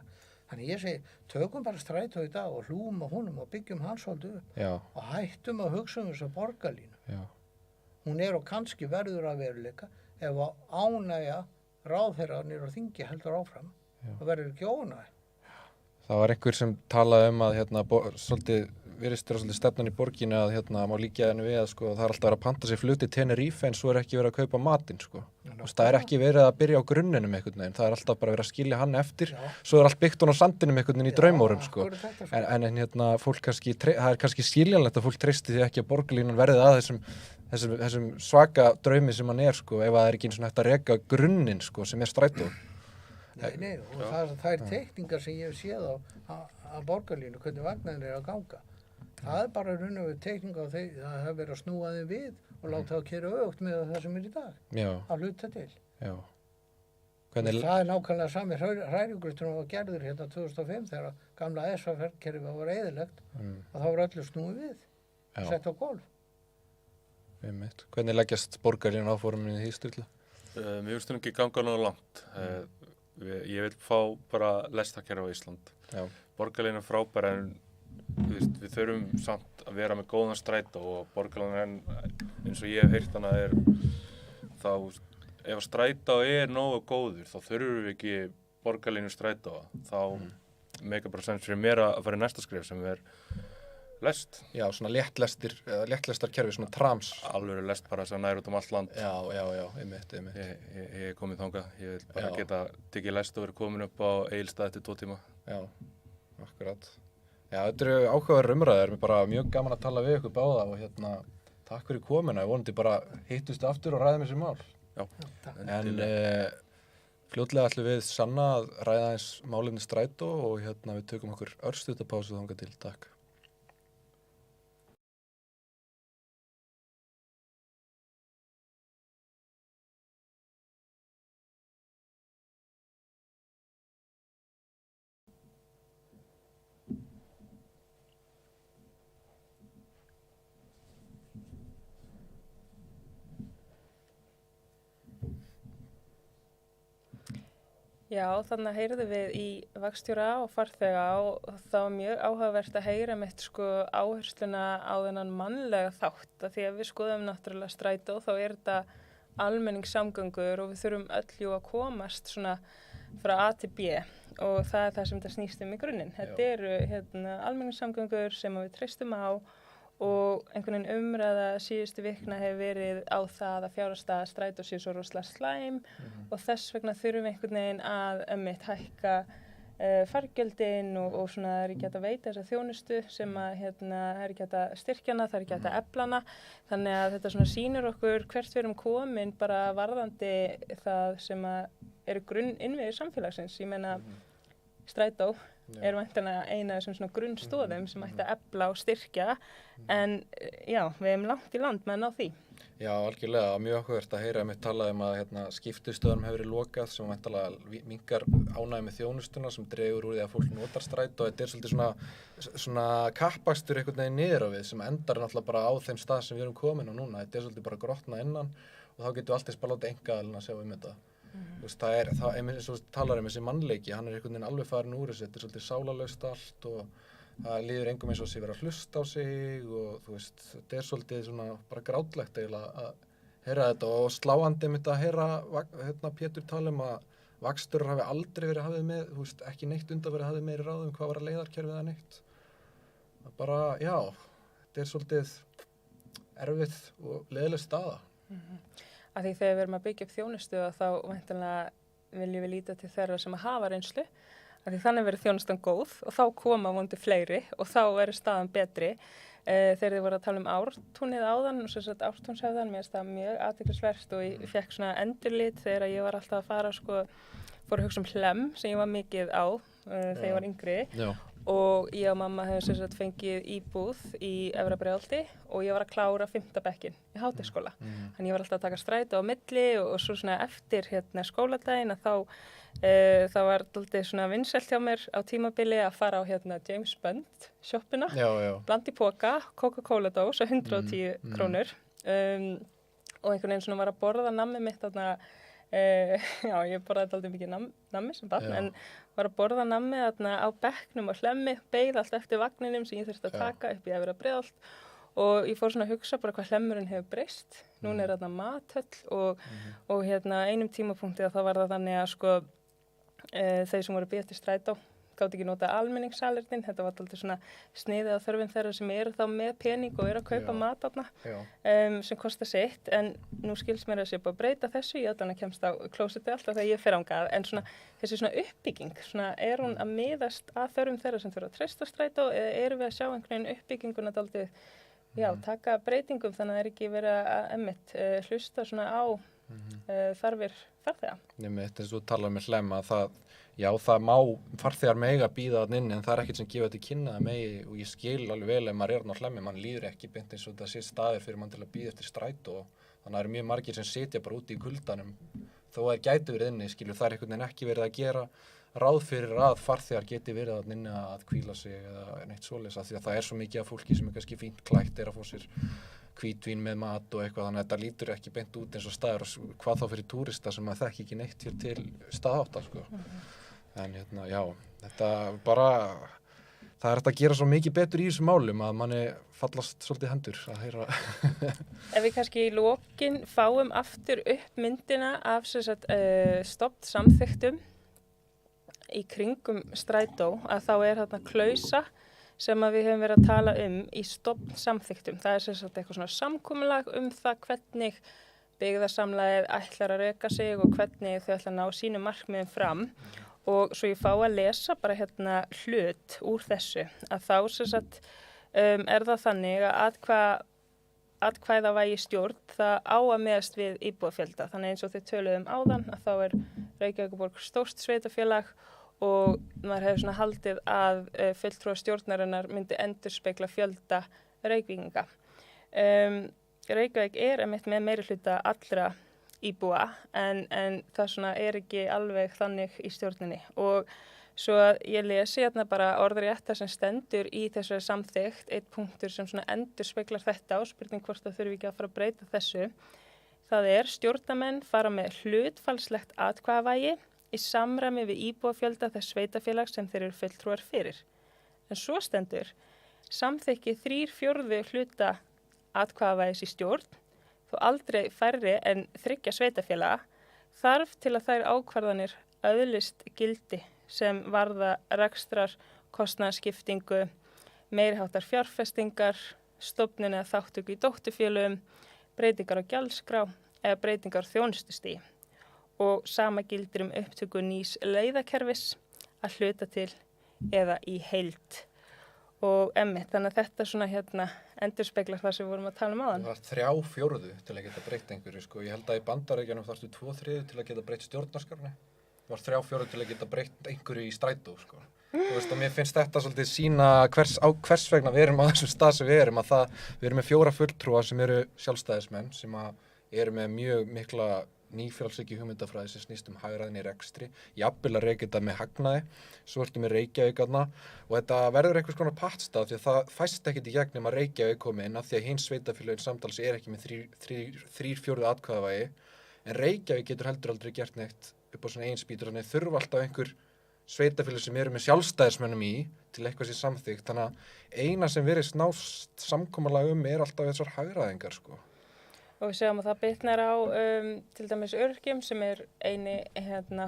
Speaker 3: Þannig ég segi, tökum bara strætó í dag og hlúum á honum og byggjum hans svolítið upp. Já. Og hættum að hugsa þessa borgarlínu. Já. Hún og kannski verður að veruleika ef að ánægja ráðherrarnir og þingi heldur áfram, það verður ekki ónægja. Það var einhver sem talaði að hérna, virðist vera svolítið stefnan í borginni að hérna, má líkja henni við að sko, það er alltaf verið að panta sér fluti Tenerife en svo er ekki verið að kaupa matinn. Sko. Það er ekki verið að byrja á grunninum einhvern veginn, það er alltaf bara verið að skilja hann eftir, svo er allt byggt hún á sandinum einhvern veginn í draumórum. Sko. En hérna, fólk kannski, það er kannski skiljanlegt að fólk treysti því ekki að borgarlínan verði að þessum svaka draumi sem hann er, sko, ef það er ekki eins og hægt að reka grunninn, sko, sem er strætó. Nei, og það er teikningar sem ég hef séð á borgarlínu, hvernig vagnarnir er að ganga. Það er bara raun og veru teikning á þeir, það hefur verið að snúa þeim við og láta það að keyra öfugt með það sem er í dag. Já. Að hluta til. Já.
Speaker 2: Hvernig,
Speaker 3: Það nákvæmlega sami hræringurinn var gerður hérna 2005 þegar gamla SV-kerfið var eyðilegt og þá var öllu snúið við, sett á gólf.
Speaker 2: Hvernig leggjast borgarlínu áformin í því Sturla?
Speaker 4: Mér finnst það ekki ganga náðu langt. Ég vil fá bara lestarkerfi á Ísland. Borgarlínu er frábær en við þurfum samt að vera með góðan strætó og borgarlínu eins og ég hef heyrt hana þá ef strætó nógu góður þá þurfum við ekki borgarlínu strætó. Þá meikar bara sens fyrir mér að fara í næsta skref sem lest.
Speaker 2: Já, svona léttlestarkerfi, svona trams.
Speaker 4: Alveg lest bara sem nær út allt land.
Speaker 2: Já, einmitt.
Speaker 4: Ég er komið þangað. Ég vil bara geta tekið lest og verið komin upp á Egilsstað eftir 2 tíma.
Speaker 2: Já, akkurat. Já, þetta eru áhugaverðar umræður. Mér bara mjög gaman að tala við ykkur báða og takk fyrir komuna. Ég vonandi bara hittust aftur og ræðum þessi mál.
Speaker 4: Já.
Speaker 2: En fljótlega ætlum við Sanna að ræða eins málefni strætó og við tökum okkur örstutta pásu þangað til. Takk.
Speaker 1: Já, þannig heyrðum við í vagnstjóra og farþega og það var mjög áhugavert að heyra mitt áhersluna á þennan mannlega þátt að því að við skoðum náttúrulega strætó þá þetta almenningssamgöngur og við þurfum öll að komast svona frá A til B og það það sem þetta snýst í grunninn. Þetta eru almenningssamgöngur sem við treystum á og einhvern veginn umræða síðustu vikna hefur verið á það að fjárhagsstaða strætó sé svo rosalega slæm og þess vegna þurfum við einhvern veginn að hækka fargjöldin og svona það ekki hægt að veita þessa þjónustu sem að það ekki hægt að styrkja hana, það ekki hægt að efla hana. Þannig að þetta svona sýnir okkur hvert við erum komin bara varðandi það sem að eru grunninnviðir samfélagsins. Ég meina strætó er væntanlega eina af þessum svona grunnstoðum sem ætti að efla og styrkja en já, við erum langt í land með að ná því.
Speaker 2: Já, algjörlega, mjög áhugavert að heyra talað að skiptistöðum hefur verið lokað sem væntanlega minnkar ánægju með þjónustuna sem dregur úr því að fólk notar strætó og þetta er svolítið svona kappakstur einhvern veginn niður á við sem endar náttúrulega bara á þeim stað sem við erum komin á núna. Þetta er svolítið bara grotna innan og þá getum við alltaf bara látið einkaaðilinn að sjá þetta. Það eins og talar þessi mannleiki, hann er einhvern veginn alveg farin úr þessu, þetta er svolítið sálarlaust allt og það líður engum eins og sé verið að hlusta á sig og þetta er svolítið svona bara grátlegt eiginlega að heyra þetta og sláandi mitt að heyra Pétur tala að vagnstjórar hafi aldrei verið hafið með, ekki neitt undanverið hafið meiri ráðum hvað var að leiðarkerfið eða neitt. Það bara, já, þetta er svolítið erfið og leiðileg staða.
Speaker 1: Af því þegar við erum að byggja upp þjónustu þá væntanlega viljum við líta til þeirra sem að hafa reynslu af því þannig verður þjónustan góð og þá koma vonandi fleiri og þá verður staðan betri. Þegar þið voru að tala ártúnið áðan og sem sagt ártúnshefðan, mér finnst það mjög athyglisvert og ég fékk svona endurlit þegar ég var alltaf að fara fór að hugsa Hlemm sem ég var mikið á þegar ég var yngri. Já. Og ég og mamma hefur sem sagt fengið íbúð í Efra-Breiðholti og ég var að klára 5. bekkinn í Háteigsskóla. Þannig ég var alltaf að taka strætó á milli og svo svona eftir skóladaginn að þá var dálítið svona vinsælt hjá mér á tímabili að fara á James Bond sjoppuna, blanda í poka, Coca-Cola dós og 110 krónur og einhvern veginn svona var að borða nammið mitt þarna. Já, ég borðaði dálítið mikið nammi sem barn en var að borða nammi þarna á bekknum og Hlemmi, beið allt eftir vagninum sem ég þurfti að taka upp í Efra-Breiðholt og ég fór svona að hugsa bara hvað Hlemmurinn hefur breyst. Núna er þarna mathöll og einum tímapunkti að þá var það þannig að þeir sem voru að bíða eftir strætó gátu ekki nota almenningssalerninn, þetta var alltaf svona sniðið á þörfin þeirra sem eru þá með pening og eru að kaupa mat þarna sem kostar sitt en nú skils mér að sé bara að breyta þessu, ég allan að kemst á klósetti alltaf þegar ég fer ángað en svona þessi svona uppbygging, svona er hún að miðast að þörfum þeirra sem þurfa að treysta strætó eða eru við að sjá einhvern veginn uppbygginguna dálítið taka breytingum þannig að það er ekki verið að hlusta svona á þarfir farþega.
Speaker 2: Þetta er svo talað með Hlemm að það má farþegar mega bíða þarna inni en það er ekkert sem gefur til kynna það megi og ég skil alveg vel ef maður er á Hlemmi, mann líður ekki beint eins og það sé staðir fyrir mann til að bíða eftir strætó og þannig að það eru mjög margir sem sitja bara úti í kuldanum þó að gætu verið inni, skilur, það einhvern veginn ekki verið að gera ráð fyrir að farþegar geti verið að inni að hvíla sig eða neitt svoleiðis, af því að það svo mikið af fólki sem kannski fínt klætt að fá sér hvítvín með mat og eitthvað, þannig að þetta lítur ekki beint út eins og staður, hvað þá fyrir túrista sem að þekki ekki neitt hér til staðhátta, sko. En já, þetta bara, það hægt að gera svo mikið betur í þessum málum að manni fallast svolítið hendur að heyra.
Speaker 1: Ef við kannski í lokin fáum aftur upp myndina af stofnsamþykktum í kringum strætó, að þá þarna klausa sem að við höfum verið að tala í stofnsamþykktum. Það eitthvað svona samkomulag það hvernig byggðarsamlagið ætlar að reka sig og hvernig þau ætla að ná sínum markmiðum fram. Og svo ég fá að lesa bara hlut úr þessu, að þá það þannig að atkvæðavægi stjórn, það á að miðast við íbúafjölda. Þannig eins og þau töluðum áðan, að þá Reykjavíkurborg stórt sveitafélag og maður hefur haldið að fulltrúar stjórnarinnar myndi endurspegla fjölda Reykvíkinga. Reykjavík einmitt með meirihluta allra íbúa en það ekki alveg þannig í stjórninni. Og svo að ég lesi bara orðrétt sem stendur í þessari samþykkt, einn punktur sem endurspeglar þetta og spurning hvort það þurfi ekki að fara að breyta þessu. Það stjórnarmenn fara með hlutfallslegt atkvæðavægi í samræmi við íbúafjölda þess sveitafélags sem þeir eru fulltrúar fyrir. En svo stendur, samþykki 3/4 hluta atkvæðavægis í stjórn, þó aldrei færri en 3 sveitafélaga, þarf til að þær ákvarðanir öðlist gildi sem varða rekstrar, kostnaðarskiptingu, meiriháttar fjárfestingar, stofnun eða þátttöku í dótturfélögum, breytingar á gjaldskrá eða breytingar á þjónustustigi. Og sama gildir upptöku nýs leiðakerfis að hluta til eða í heild. Og þannig að þetta endurspeglar það sem við vorum að tala áðan.
Speaker 2: Það var 3/4 til að geta breytt einhverju, sko. Ég held að í Bandaríkjunum þarftu 2/3 til að geta breytt stjórnarskránni. Það var 3/4 til að geta breytt einhverju í strætó, sko. Og mér finnst þetta svolítið sýna hvers vegna við erum á þessum stað sem við erum, að við erum með 4 fulltrúa sem eru sjálfstæðismenn, sem eru með mjög mikla nýfrjálshyggju hugmyndafræði sem snýst hagræðinni í rekstri, jafnvel að reka þetta með hagnaði, svo ertu með Reykjavík þarna og þetta verður einhvers konar pattstað því að það fæst ekkert í gegnum að Reykjavík komi inn af því að hins sveitafélögin samtals ekki með 3/4 atkvæðavægi, en Reykjavík getur heldur aldrei gert neitt upp á svona eigin spýtur, þannig þurfa alltaf einhver sveitafélög sem eru með sjálfstæðismönnum í til eitthvað sem samþykkt, þannig að eina sem virðist nást samkomulag alltaf þessar hagræðingar, sko.
Speaker 1: Og við sjáum að það bitnar á til dæmis öryrkjum sem eini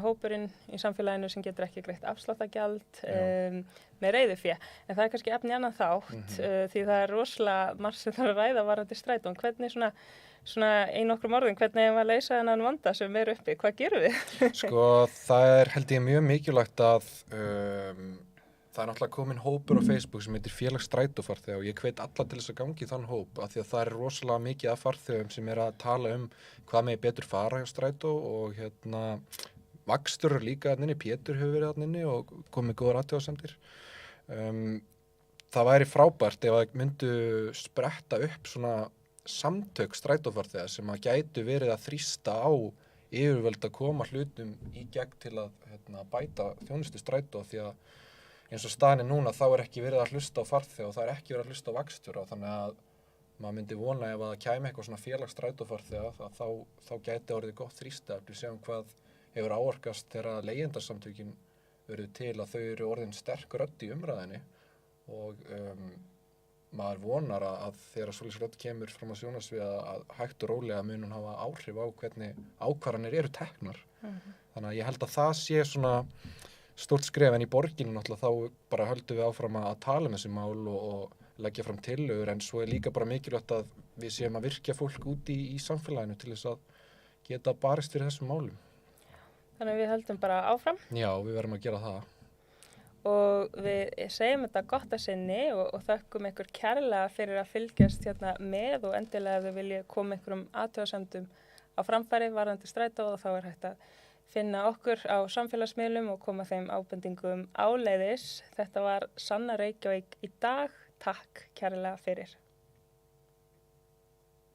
Speaker 1: hópurinn í samfélaginu sem getur ekki greitt afsláttagjald með reiðufé. En það kannski efni annan þátt því það rosalega margt sem þarf að ræða varðandi strætó. Hvernig svona í nokkrum orðum, hvernig hefum við að leysa þennan vanda sem uppi? Hvað gerum við?
Speaker 2: Sko, það held ég mjög mikilvægt að það náttúrulega komin hópur á Facebook sem heitir Félags strætófarþega og ég hvet alla til þess að gangi í þann hóp af því að það rosalega mikið af farþegum sem að tala hvað megi betur fara hjá strætó og Vakstur líka þarna inni, Pétur hefur verið þarna inni og komið góðar athugasemdir. Það væri frábært ef að myndu spretta upp svona samtök strætófarþega sem að gætu verið að þrýsta á yfirvöld að koma hlutum í gegn til að bæta þjónustu strætó því að eins og staðan núna þá ekki verið að hlusta á farþega og það ekki verið að hlusta á vakstjóra þannig að maður myndi vona ef að það kæmi eitthvað svona félags strætófarþega þá gæti orðið gott þrýstafl. Við sjáum hvað hefur áorkast þegar leigjendasamtökin verið til að þau eru orðin sterk rödd í umræðinni og maður vonar að þegar svoleiðis rödd kemur fram á sjónarsviði að hægt og rólega mun hún hafa áhrif á hvernig ákvarðanir eru teknar. Þannig að ég held að það sé svona stórt skref en í borginni náttúrulega þá bara höldum við áfram að tala þessi mál og leggja fram tillögur en svo líka bara mikilvægt að við séum að virkja fólk úti í samfélaginu til þess að geta barist fyrir þessum málum.
Speaker 1: Þannig við höldum bara áfram.
Speaker 2: Já, við verðum að gera það.
Speaker 1: Og við segjum þetta gott að sinni og þökkum ykkur kærlega fyrir að fylgjast með og endilega ef þið viljið koma ykkurum athugasemdum á framfæri varðandi strætó og þá hægt að finna okkur á samfélagsmiðlum og koma þeim ábendingum áleiðis. Þetta var Sanna Reykjavík í dag. Takk kærlega fyrir.